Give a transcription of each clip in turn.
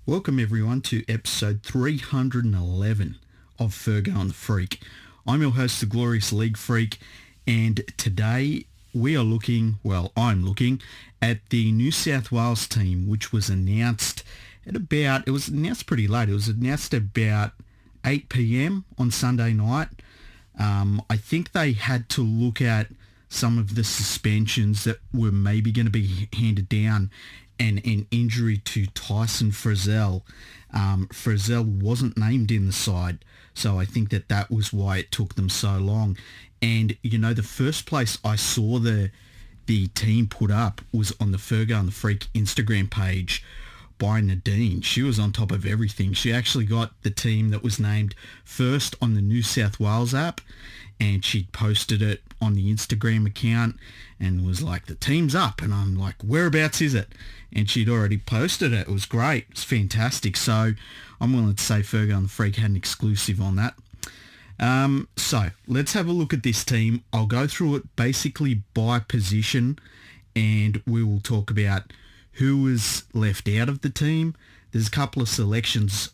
Welcome everyone to episode 311 of Fergo and the Freak. I'm your host, the Glorious League Freak, and today I'm looking at the New South Wales team, which was announced it was announced pretty late. It was announced about 8 p.m. on Sunday night. I think they had to look at some of the suspensions that were maybe going to be handed down and an injury to Tyson Frizzell. Frizzell wasn't named in the side, so I think that was why it took them so long. And, the first place I saw the team put up was on the Fergo and the Freak Instagram page by Nadine. She was on top of everything. She actually got the team that was named first on the New South Wales app, and she posted it on the Instagram account and was like, the team's up. And I'm like, whereabouts is it? And she'd already posted it. It was great. It's fantastic. So I'm willing to say Fergo and the Freak had an exclusive on that. So let's have a look at this team. I'll go through it basically by position, and we will talk about who was left out of the team. There's a couple of selections.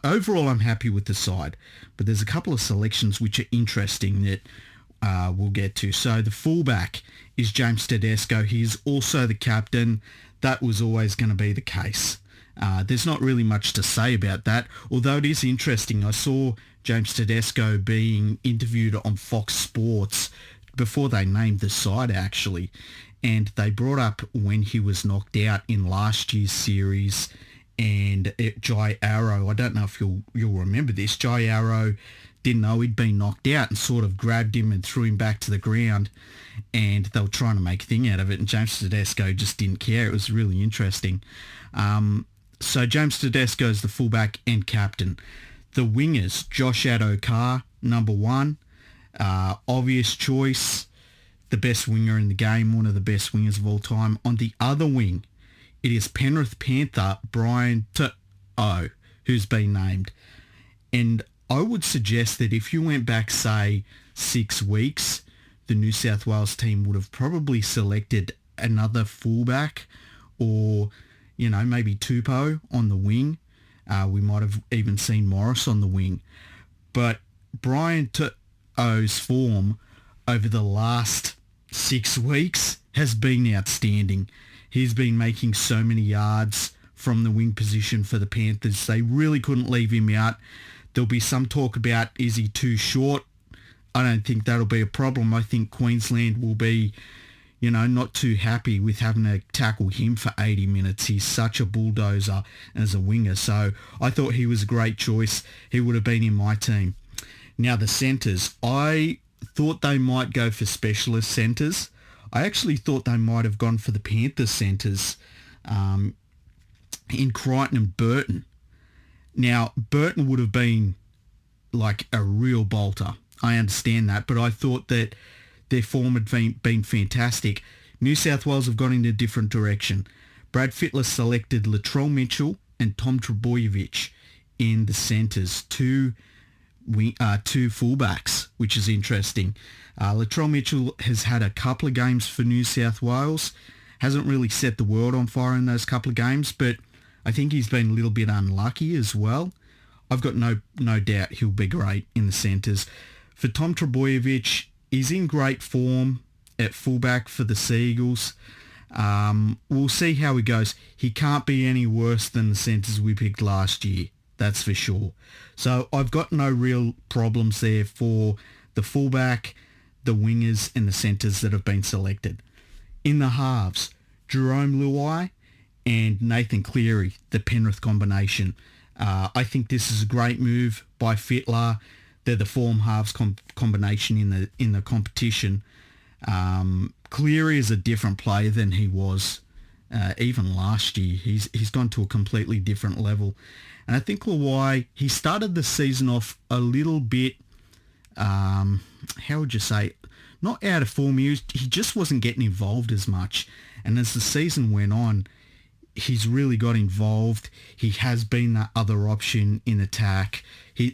Overall, I'm happy with the side, but there's a couple of selections which are interesting that we'll get to. So the fullback is James Tedesco. He's also the captain. That was always going to be the case. There's not really much to say about that, although it is interesting. I saw James Tedesco being interviewed on Fox Sports before they named the side, actually, and they brought up when he was knocked out in last year's series, and Jai Arrow, I don't know if you'll remember this, Jai Arrow didn't know he'd been knocked out and sort of grabbed him and threw him back to the ground, and they were trying to make a thing out of it, and James Tedesco just didn't care. It was really interesting. So James Tedesco is the fullback and captain. The wingers, Josh Addo-Carr, number one, obvious choice, the best winger in the game, one of the best wingers of all time. On the other wing, it is Penrith Panther Brian To'o, who's been named. And I would suggest that if you went back, say, 6 weeks, the New South Wales team would have probably selected another fullback or, maybe Tupou on the wing. We might have even seen Morris on the wing. But Brian To'o's form over the last 6 weeks has been outstanding. He's been making so many yards from the wing position for the Panthers. They really couldn't leave him out. There'll be some talk about, is he too short? I don't think that'll be a problem. I think Queensland will be, not too happy with having to tackle him for 80 minutes. He's such a bulldozer as a winger. So I thought he was a great choice. He would have been in my team. Now the centres. I thought they might go for specialist centres. I actually thought they might have gone for the Panthers centres in Crichton and Burton. Now, Burton would have been like a real bolter. I understand that, but I thought that their form had been fantastic. New South Wales have gone in a different direction. Brad Fittler selected Latrell Mitchell and Tom Trbojevic in the centres, two fullbacks, which is interesting. Latrell Mitchell has had a couple of games for New South Wales. Hasn't really set the world on fire in those couple of games, but I think he's been a little bit unlucky as well. I've got no doubt he'll be great in the centres. For Tom Trbojevic, he's in great form at fullback for the Seagulls. We'll see how he goes. He can't be any worse than the centres we picked last year. That's for sure. So I've got no real problems there for the fullback, the wingers and the centres that have been selected. In the halves, Jerome Luai and Nathan Cleary, the Penrith combination. I think this is a great move by Fittler. They're the form halves combination in the competition. Cleary is a different player than he was even last year. He's gone to a completely different level. And I think Luai, he started the season off a little bit, how would you say, not out of form. He just wasn't getting involved as much. And as the season went on, he's really got involved. He has been that other option in attack.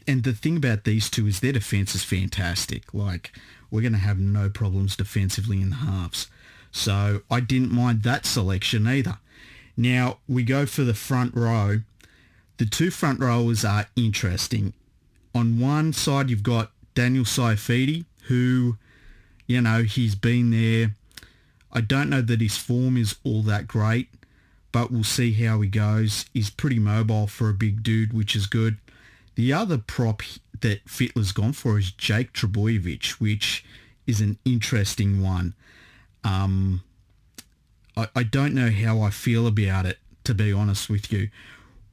And the thing about these two is their defence is fantastic. Like, we're going to have no problems defensively in the halves. So I didn't mind that selection either. Now, we go for the front row. The two front rowers are interesting. On one side, you've got Daniel Saifidi, who, he's been there. I don't know that his form is all that great, but we'll see how he goes. He's pretty mobile for a big dude, which is good. The other prop that Fittler's gone for is Jake Trbojevic, which is an interesting one. I don't know how I feel about it, to be honest with you.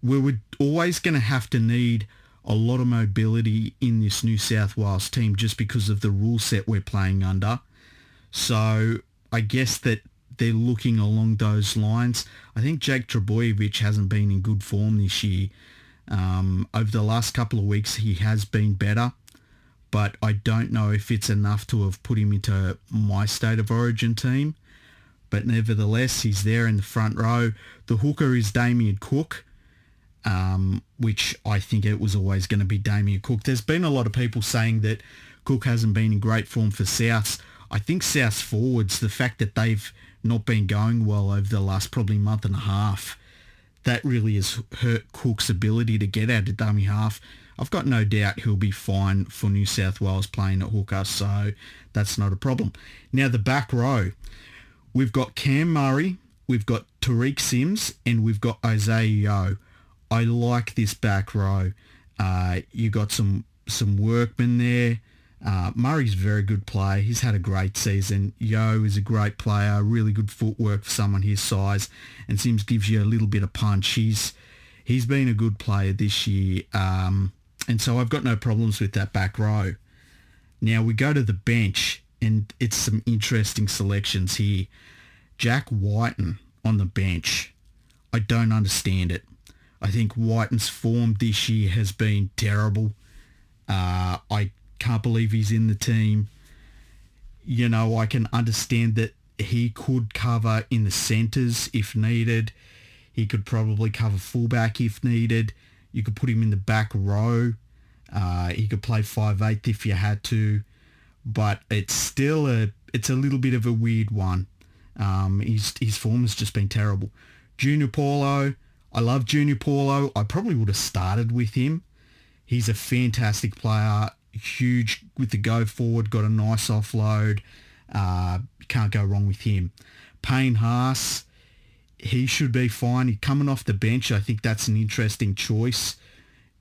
We're always going to have to need a lot of mobility in this New South Wales team just because of the rule set we're playing under. So I guess that they're looking along those lines. I think Jake Trbojevic hasn't been in good form this year. Over the last couple of weeks, he has been better, but I don't know if it's enough to have put him into my State of Origin team. But nevertheless, he's there in the front row. The hooker is Damian Cook, which I think it was always going to be Damian Cook. There's been a lot of people saying that Cook hasn't been in great form for Souths. I think Souths forwards, the fact that they've not been going well over the last probably month and a half, that really has hurt Cook's ability to get out of dummy half. I've got no doubt he'll be fine for New South Wales playing at hooker, so that's not a problem. Now the back row, we've got Cam Murray, we've got Tariq Sims, and we've got Isaiah Yeo. I like this back row. You got some workmen there. Murray's a very good player. He's had a great season. Yeo is a great player, really good footwork for someone his size, and Sims gives you a little bit of punch. He's been a good player this year, and so I've got no problems with that back row. Now we go to the bench, and it's some interesting selections here. Jack Whiten on the bench. I don't understand it. I think Whiten's form this year has been terrible. I can't believe he's in the team. I can understand that he could cover in the centres if needed. He could probably cover fullback if needed. You could put him in the back row. He could play 5'8" if you had to. But it's still a little bit of a weird one. His form has just been terrible. Junior Paulo, I love Junior Paulo. I probably would have started with him. He's a fantastic player, huge with the go forward, got a nice offload. Can't go wrong with him. Payne Haas, he should be fine. He's coming off the bench. I think that's an interesting choice.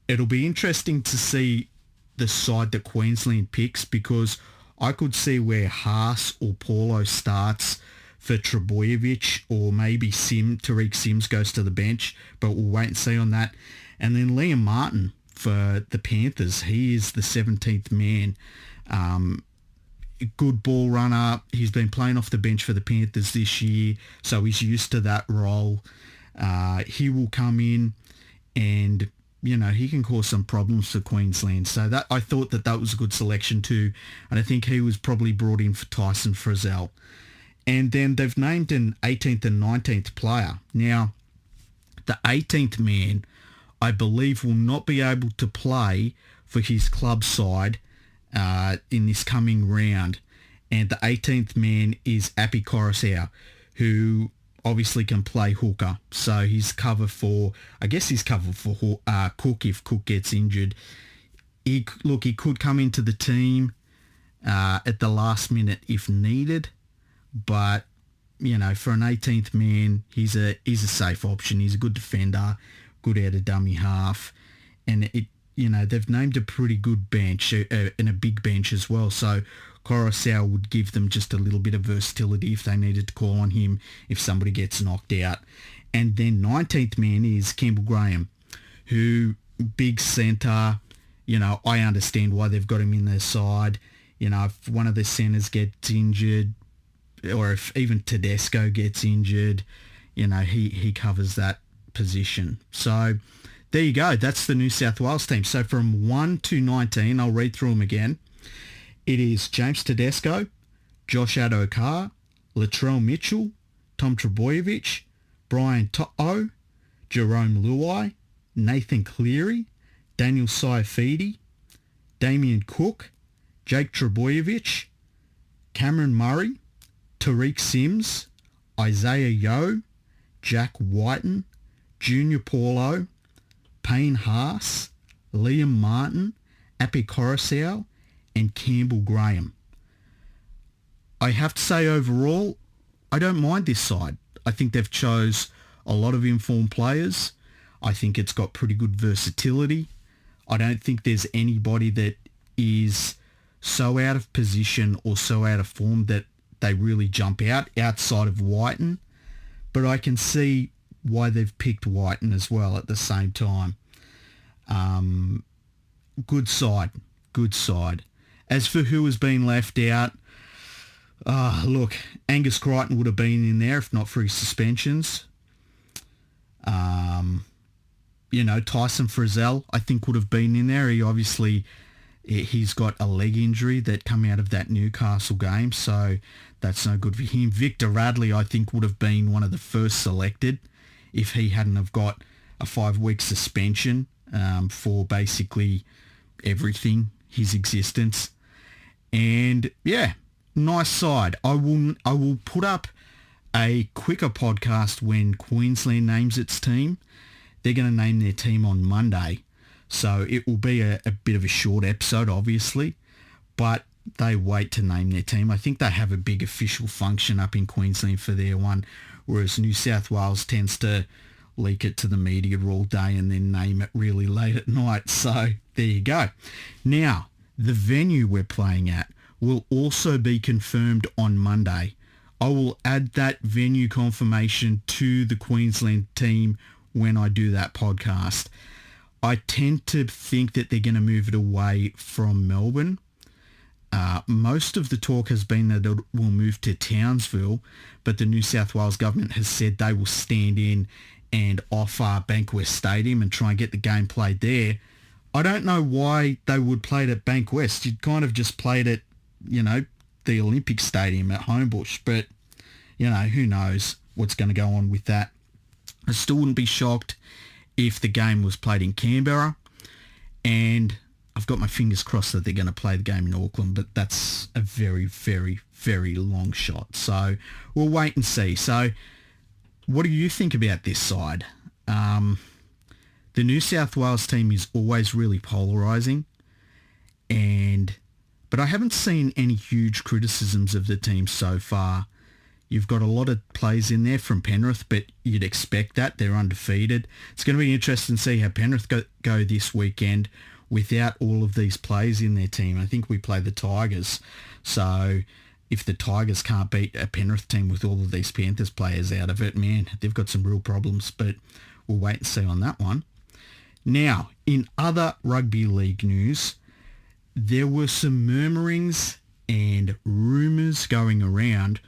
It'll be interesting to see the side that Queensland picks, because I could see where Haas or Paulo starts for Trbojevic, or maybe Tariq Sims goes to the bench, but we'll wait and see on that. And then Liam Martin for the Panthers. He is the 17th man. Good ball runner. He's been playing off the bench for the Panthers this year, so he's used to that role. He will come in and, he can cause some problems for Queensland. So that I thought that was a good selection too. And I think he was probably brought in for Tyson Frizzell. And then they've named an 18th and 19th player. Now, the 18th man, I believe, will not be able to play for his club side in this coming round. And the 18th man is Api Coruscant, who obviously can play hooker. So he's cover for Cook if Cook gets injured. He could come into the team at the last minute if needed. But, for an 18th man, he's a safe option. He's a good defender, good out of dummy half. And, they've named a pretty good bench and a big bench as well. So Coruscant would give them just a little bit of versatility if they needed to call on him if somebody gets knocked out. And then 19th man is Campbell Graham, who, big centre, I understand why they've got him in their side. If one of the centres gets injured, or if even Tedesco gets injured, he covers that position. So there you go. That's the New South Wales team. So from 1 to 19, I'll read through them again. It is James Tedesco, Josh Addo-Carr, Latrell Mitchell, Tom Trbojevic, Brian To'o, Jerome Luai, Nathan Cleary, Daniel Saifidi, Damian Cook, Jake Trbojevic, Cameron Murray, Tariq Sims, Isaiah Yeo, Jack Whiten, Junior Paulo, Payne Haas, Liam Martin, Api Coruscant, and Campbell Graham. I have to say overall, I don't mind this side. I think they've chose a lot of informed players. I think it's got pretty good versatility. I don't think there's anybody that is so out of position or so out of form that they really jump out outside of Whiten. But I can see why they've picked Whiten as well at the same time. Good side. As for who has been left out, look, Angus Crichton would have been in there if not for his suspensions. Tyson Frizzell, I think, would have been in there. He's got a leg injury that come out of that Newcastle game, so that's no good for him. Victor Radley, I think, would have been one of the first selected if he hadn't have got a 5-week suspension for basically everything, his existence. And yeah, nice side. I will put up a quicker podcast when Queensland names its team. They're going to name their team on Monday, so it will be a bit of a short episode, obviously, but they wait to name their team. I think they have a big official function up in Queensland for their one, whereas New South Wales tends to leak it to the media all day and then name it really late at night. So there you go. Now, the venue we're playing at will also be confirmed on Monday. I will add that venue confirmation to the Queensland team when I do that podcast. I tend to think that they're going to move it away from Melbourne. Most of the talk has been that it will move to Townsville, but the New South Wales government has said they will stand in and offer Bankwest Stadium and try and get the game played there. I don't know why they would play it at Bankwest. You'd kind of just played it, the Olympic Stadium at Homebush, but, who knows what's going to go on with that. I still wouldn't be shocked if the game was played in Canberra, and I've got my fingers crossed that they're going to play the game in Auckland, but that's a very, very, very long shot. So we'll wait and see. So what do you think about this side? The New South Wales team is always really polarising, but I haven't seen any huge criticisms of the team so far. You've got a lot of plays in there from Penrith, but you'd expect that. They're undefeated. It's going to be interesting to see how Penrith go this weekend without all of these players in their team. I think we play the Tigers. So if the Tigers can't beat a Penrith team with all of these Panthers players out of it, man, they've got some real problems, but we'll wait and see on that one. Now, in other rugby league news, there were some murmurings and rumours going around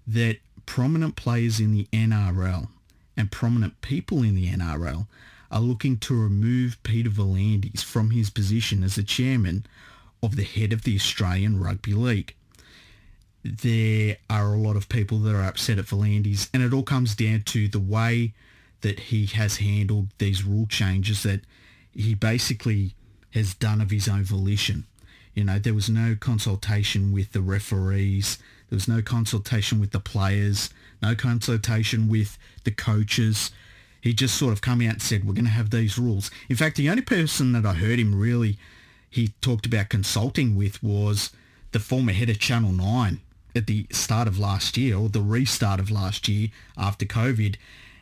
that prominent players in the NRL and prominent people in the NRL are looking to remove Peter V'landys from his position as the chairman of the head of the Australian Rugby League. There are a lot of people that are upset at V'landys, and it all comes down to the way that he has handled these rule changes that he basically has done of his own volition. There was no consultation with the referees. There was no consultation with the players, no consultation with the coaches. He just sort of come out and said, we're going to have these rules. In fact, the only person that I heard him really, he talked about consulting with was the former head of Channel 9 at the start of last year, or the restart of last year after COVID.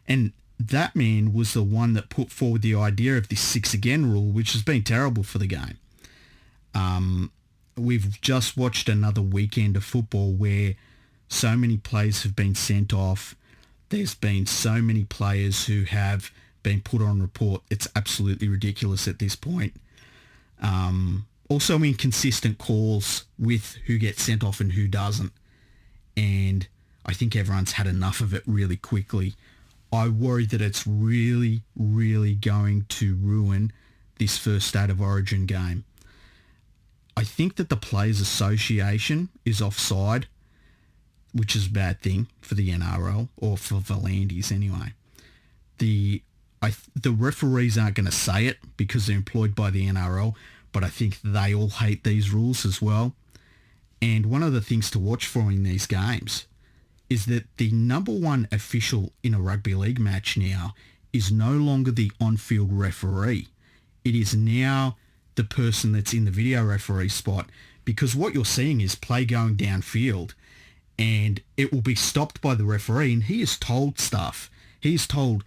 And that man was the one that put forward the idea of this 6 again rule, which has been terrible for the game. We've just watched another weekend of football where so many players have been sent off. There's been so many players who have been put on report. It's absolutely ridiculous at this point. Also inconsistent calls with who gets sent off and who doesn't. And I think everyone's had enough of it really quickly. I worry that it's really, really going to ruin this first State of Origin game. I think that the Players Association is offside, which is a bad thing for the NRL, or for V'landys anyway. The referees aren't going to say it because they're employed by the NRL, but I think they all hate these rules as well. And one of the things to watch for in these games is that the number one official in a rugby league match now is no longer the on-field referee. It is now the person that's in the video referee spot, because what you're seeing is play going downfield and it will be stopped by the referee, and he is told stuff. He is told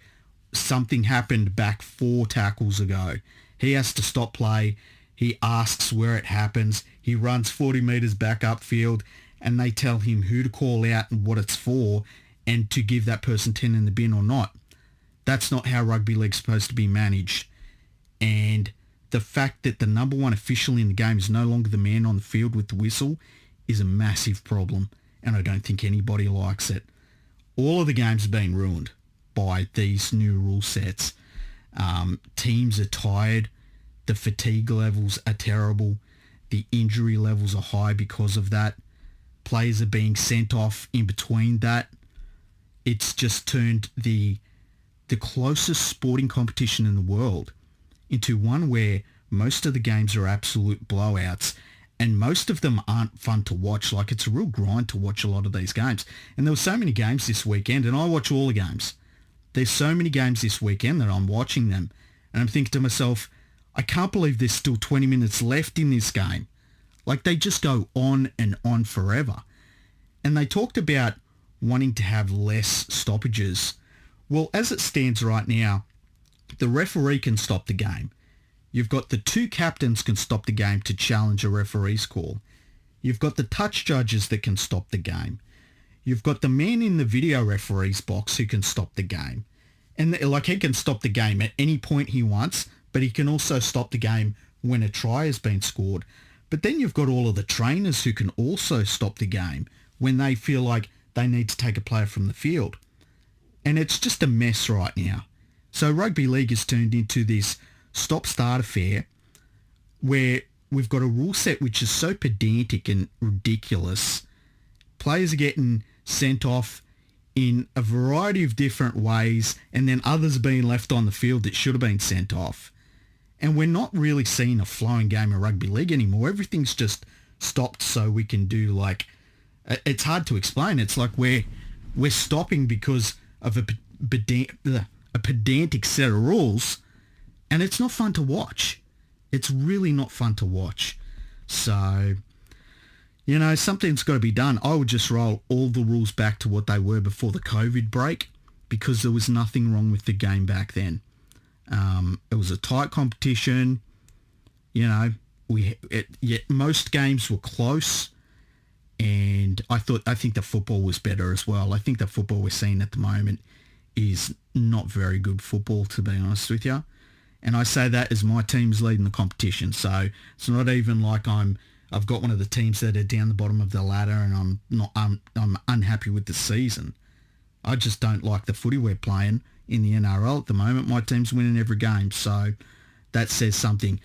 something happened back 4 tackles ago. He has to stop play. He asks where it happens. He runs 40 metres back upfield, and they tell him who to call out and what it's for and to give that person 10 in the bin or not. That's not how rugby league's supposed to be managed. And the fact that the number one official in the game is no longer the man on the field with the whistle is a massive problem, and I don't think anybody likes it. All of the games have been ruined by these new rule sets. Teams are tired. The fatigue levels are terrible. The injury levels are high because of that. Players are being sent off in between that. It's just turned the closest sporting competition in the world into one where most of the games are absolute blowouts, and most of them aren't fun to watch. Like, it's a real grind to watch a lot of these games. And there were so many games this weekend, and I watch all the games. There's so many games this weekend that I'm watching them, and I'm thinking to myself, I can't believe there's still 20 minutes left in this game. Like, they just go on and on forever. And they talked about wanting to have less stoppages. Well, as it stands right now, the referee can stop the game. You've got the 2 captains can stop the game to challenge a referee's call. You've got the touch judges that can stop the game. You've got the man in the video referee's box who can stop the game. And he can stop the game at any point he wants, but he can also stop the game when a try has been scored. But then you've got all of the trainers who can also stop the game when they feel like they need to take a player from the field. And it's just a mess right now. So rugby league has turned into this stop-start affair where we've got a rule set which is so pedantic and ridiculous. Players are getting sent off in a variety of different ways, and then others are being left on the field that should have been sent off. And we're not really seeing a flowing game of rugby league anymore. Everything's just stopped so we can do it's hard to explain. It's like we're stopping because of a pedantic set of rules, and it's not fun to watch. It's really not fun to watch. So, something's got to be done. I would just roll all the rules back to what they were before the COVID break, because there was nothing wrong with the game back then. It was a tight competition. Most games were close, and I think the football was better as well. I think the football we're seeing at the moment is not very good football, to be honest with you. And I say that as my team's leading the competition, so it's not even like I've got one of the teams that are down the bottom of the ladder and I'm unhappy with the season. I just don't like the footy we're playing in the NRL at the moment. My team's winning every game, so that says something.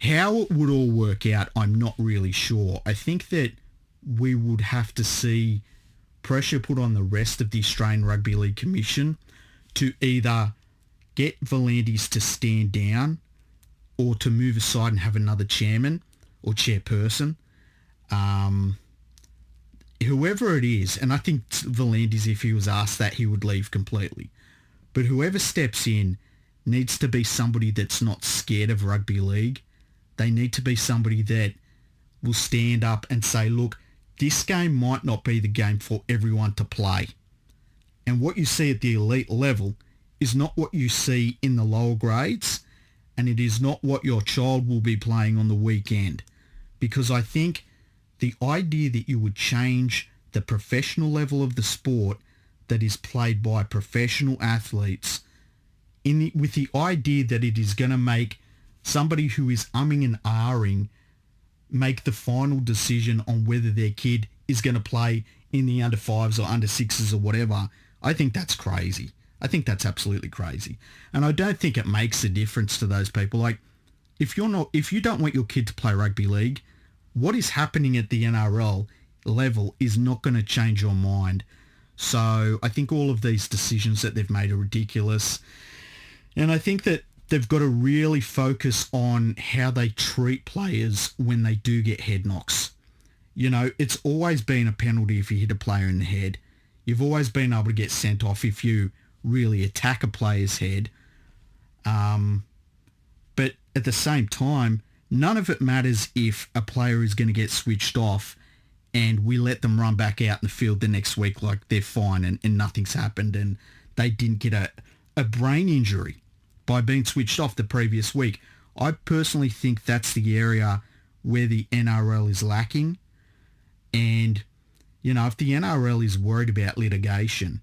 How it would all work out, I'm not really sure. I think that we would have to see pressure put on the rest of the Australian Rugby League Commission to either get Volandis to stand down or to move aside and have another chairman or chairperson. Whoever it is, and I think Volandis, if he was asked that, he would leave completely. But whoever steps in needs to be somebody that's not scared of rugby league. They need to be somebody that will stand up and say, look, this game might not be the game for everyone to play. And what you see at the elite level is not what you see in the lower grades, and it is not what your child will be playing on the weekend. Because I think the idea that you would change the professional level of the sport that is played by professional athletes with the idea that it is going to make somebody who is umming and ahhing make the final decision on whether their kid is going to play in the under 5s or under 6s or whatever, I think that's crazy. I think that's absolutely crazy. And I don't think it makes a difference to those people. Like, if you don't want your kid to play rugby league, what is happening at the NRL level is not going to change your mind. So I think all of these decisions that they've made are ridiculous. And I think that they've got to really focus on how they treat players when they do get head knocks. It's always been a penalty if you hit a player in the head. You've always been able to get sent off if you really attack a player's head. But at the same time, none of it matters if a player is going to get switched off and we let them run back out in the field the next week like they're fine and nothing's happened and they didn't get a brain injury by being switched off the previous week. I personally think that's the area where the NRL is lacking. And, if the NRL is worried about litigation,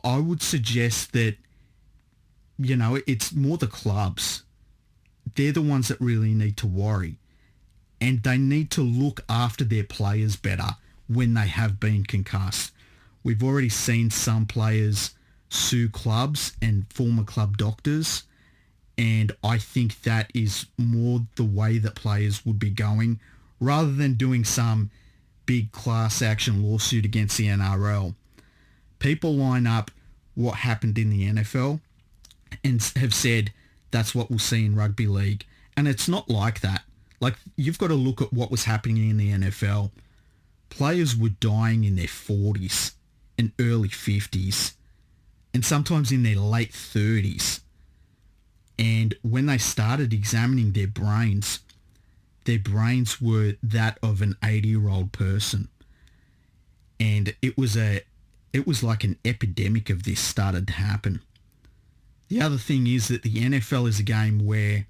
I would suggest that, it's more the clubs. They're the ones that really need to worry. And they need to look after their players better when they have been concussed. We've already seen some players sue clubs and former club doctors. And I think that is more the way that players would be going rather than doing some big class action lawsuit against the NRL. People line up what happened in the NFL and have said that's what we'll see in rugby league. And it's not like that. Like, you've got to look at what was happening in the NFL. Players were dying in their 40s and early 50s and sometimes in their late 30s. And when they started examining their brains were that of an 80-year-old person. And it was like an epidemic of this started to happen. The other thing is that the NFL is a game where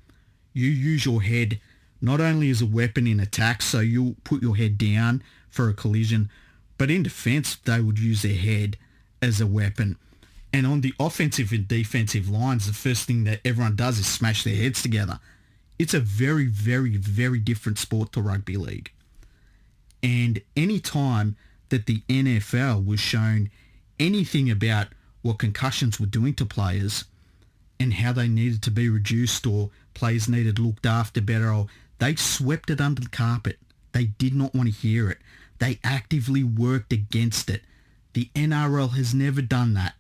you use your head not only as a weapon in attack, so you'll put your head down for a collision, but in defense, they would use their head as a weapon. And on the offensive and defensive lines, the first thing that everyone does is smash their heads together. It's a very, very, very different sport to rugby league. And any time that the NFL was shown anything about what concussions were doing to players and how they needed to be reduced or players needed looked after better, or they swept it under the carpet. They did not want to hear it. They actively worked against it. The NRL has never done that.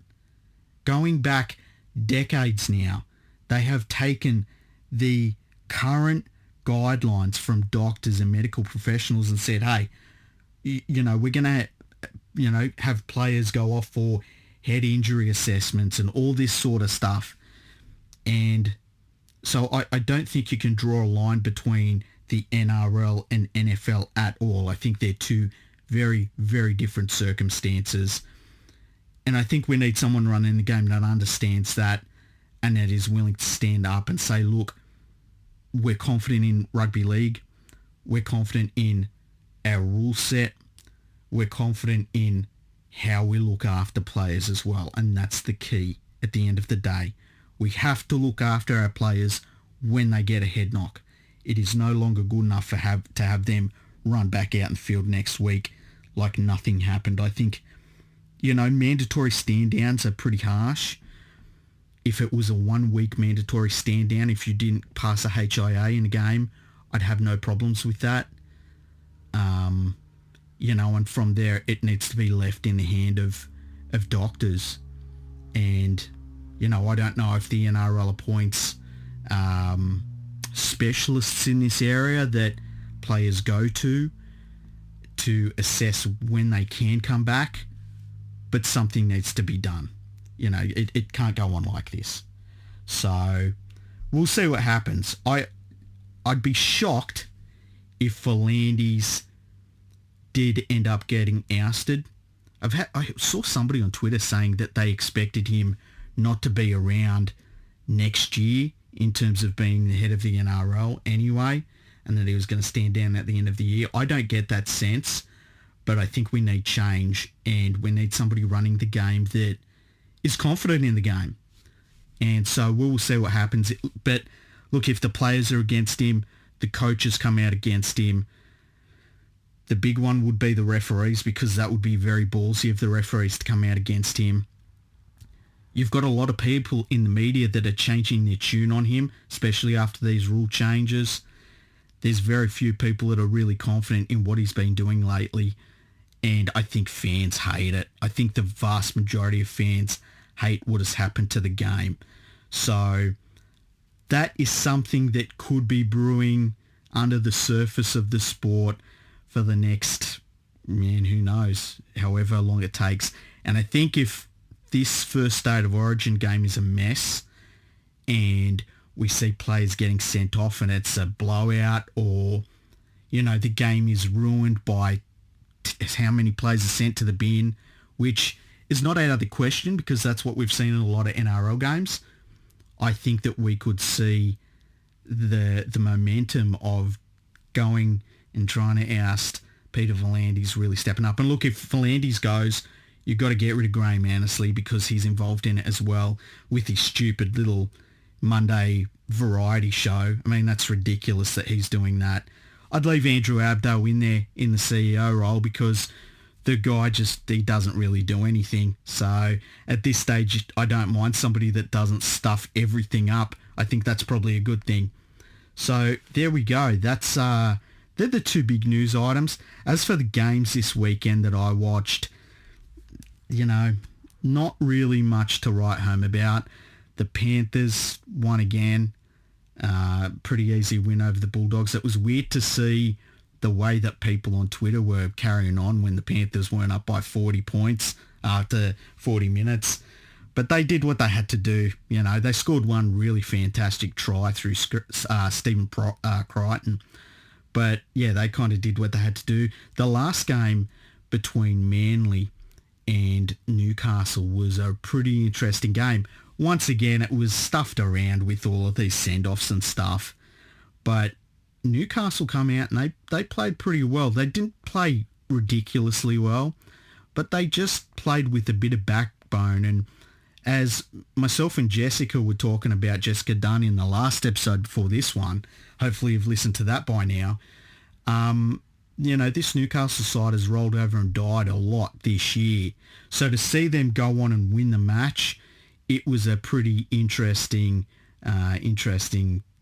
Going back decades now, they have taken the current guidelines from doctors and medical professionals and said, hey, we're going to, have players go off for head injury assessments and all this sort of stuff. And so I don't think you can draw a line between the NRL and NFL at all. I think they're two very, very different circumstances. And I think we need someone running the game that understands that and that is willing to stand up and say, look, we're confident in rugby league. We're confident in our rule set. We're confident in how we look after players as well. And that's the key at the end of the day. We have to look after our players when they get a head knock. It is no longer good enough to have them run back out in the field next week like nothing happened. I think, mandatory stand-downs are pretty harsh. If it was a 1-week mandatory stand-down, if you didn't pass a HIA in a game, I'd have no problems with that. And from there, it needs to be left in the hand of doctors. And, I don't know if the NRL appoints specialists in this area that players go to assess when they can come back, but something needs to be done. It can't go on like this. So we'll see what happens. I'd be shocked if Volandis did end up getting ousted. I saw somebody on Twitter saying that they expected him not to be around next year in terms of being the head of the NRL anyway, and that he was going to stand down at the end of the year. I don't get that sense, but I think we need change, and we need somebody running the game that is confident in the game. And so we'll see what happens. But look, if the players are against him, the coaches come out against him, the big one would be the referees, because that would be very ballsy of the referees to come out against him. You've got a lot of people in the media that are changing their tune on him, especially after these rule changes. There's very few people that are really confident in what he's been doing lately. And I think fans hate it. I think the vast majority of fans hate what has happened to the game. So that is something that could be brewing under the surface of the sport for the next, who knows, however long it takes. And I think if this first State of Origin game is a mess and we see players getting sent off and it's a blowout, or, the game is ruined by how many players are sent to the bin, which is not out of the question because that's what we've seen in a lot of NRL games. I think that we could see the momentum of going and trying to oust Peter V'landys really stepping up. And look, if V'landys goes, you've got to get rid of Graham Annesley because he's involved in it as well with his stupid little Monday variety show. I mean, that's ridiculous that he's doing that. I'd leave Andrew Abdo in there in the CEO role because the guy he doesn't really do anything. So at this stage, I don't mind somebody that doesn't stuff everything up. I think that's probably a good thing. So there we go. They're the two big news items. As for the games this weekend that I watched, not really much to write home about. The Panthers won again. Pretty easy win over the Bulldogs. It was weird to see the way that people on Twitter were carrying on when the Panthers weren't up by 40 points after 40 minutes. But they did what they had to do. They scored one really fantastic try through Stephen Crichton. But, yeah, they kind of did what they had to do. The last game between Manly and Newcastle was a pretty interesting game. Once again, it was stuffed around with all of these send-offs and stuff. But Newcastle come out and they played pretty well. They didn't play ridiculously well, but they just played with a bit of backbone. And as myself and Jessica were talking about, Jessica Dunn, in the last episode before this one, hopefully you've listened to that by now, this Newcastle side has rolled over and died a lot this year. So to see them go on and win the match, it was a pretty interesting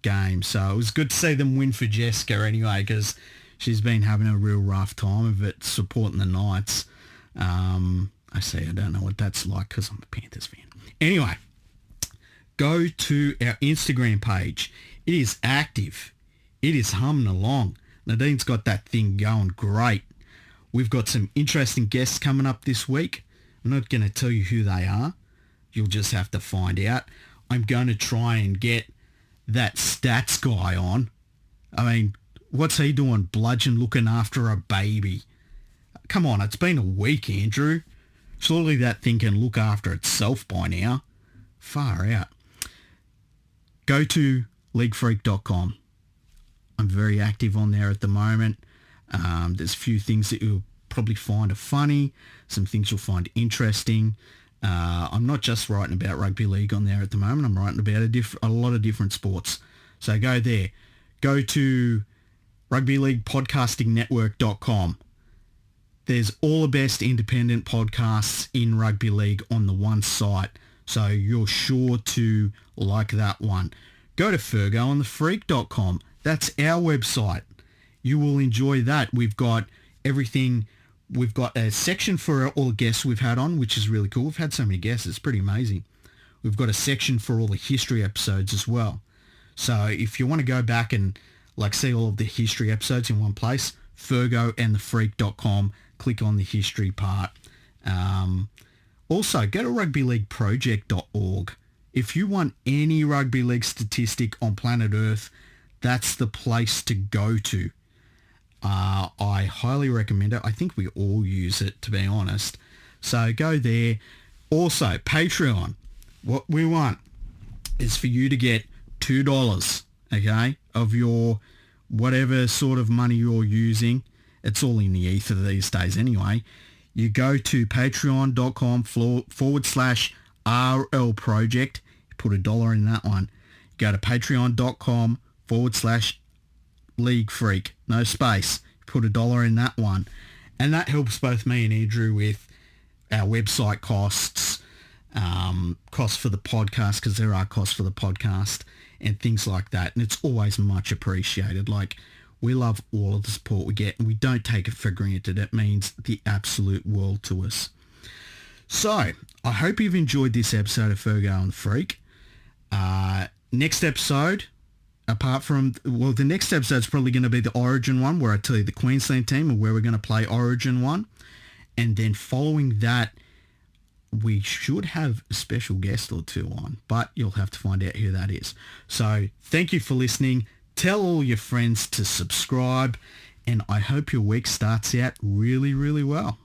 game. So it was good to see them win for Jessica anyway, because she's been having a real rough time of it supporting the Knights. I don't know what that's like because I'm a Panthers fan. Anyway, go to our Instagram page. It is active. It is humming along. Nadine's got that thing going great. We've got some interesting guests coming up this week. I'm not going to tell you who they are. You'll just have to find out. I'm going to try and get that stats guy on. I mean, what's he doing bludgeon looking after a baby? Come on, it's been a week, Andrew. Surely that thing can look after itself by now. Far out. Go to leaguefreak.com. I'm very active on there at the moment. There's a few things that you'll probably find are funny, some things you'll find interesting. I'm not just writing about rugby league on there at the moment. I'm writing about a lot of different sports. So go there. Go to rugbyleaguepodcastingnetwork.com. There's all the best independent podcasts in rugby league on the one site. So you're sure to like that one. Go to fergoandthefreak.com. That's our website. You will enjoy that. We've got everything. We've got a section for all the guests we've had on, which is really cool. We've had so many guests. It's pretty amazing. We've got a section for all the history episodes as well. So if you want to go back and see all of the history episodes in one place, fergoandthefreak.com, click on the history part. Also, go to rugbyleagueproject.org. If you want any rugby league statistic on planet Earth, that's the place to go to. I highly recommend it. I think we all use it, to be honest. So go there. Also, Patreon. What we want is for you to get $2, okay, of your whatever sort of money you're using. It's all in the ether these days anyway. You go to patreon.com/RL Project. You put $1 in that one. You go to patreon.com/League Freak. No space. You put $1 in that one. And that helps both me and Andrew with our website costs, costs for the podcast, because there are costs for the podcast and things like that. And it's always much appreciated. We love all of the support we get, and we don't take it for granted. It means the absolute world to us. So, I hope you've enjoyed this episode of Fergo and the Freak. Next episode, the next episode is probably going to be the Origin one, where I tell you the Queensland team and where we're going to play Origin one. And then following that, we should have a special guest or two on, but you'll have to find out who that is. So thank you for listening. Tell all your friends to subscribe, and I hope your week starts out really, really well.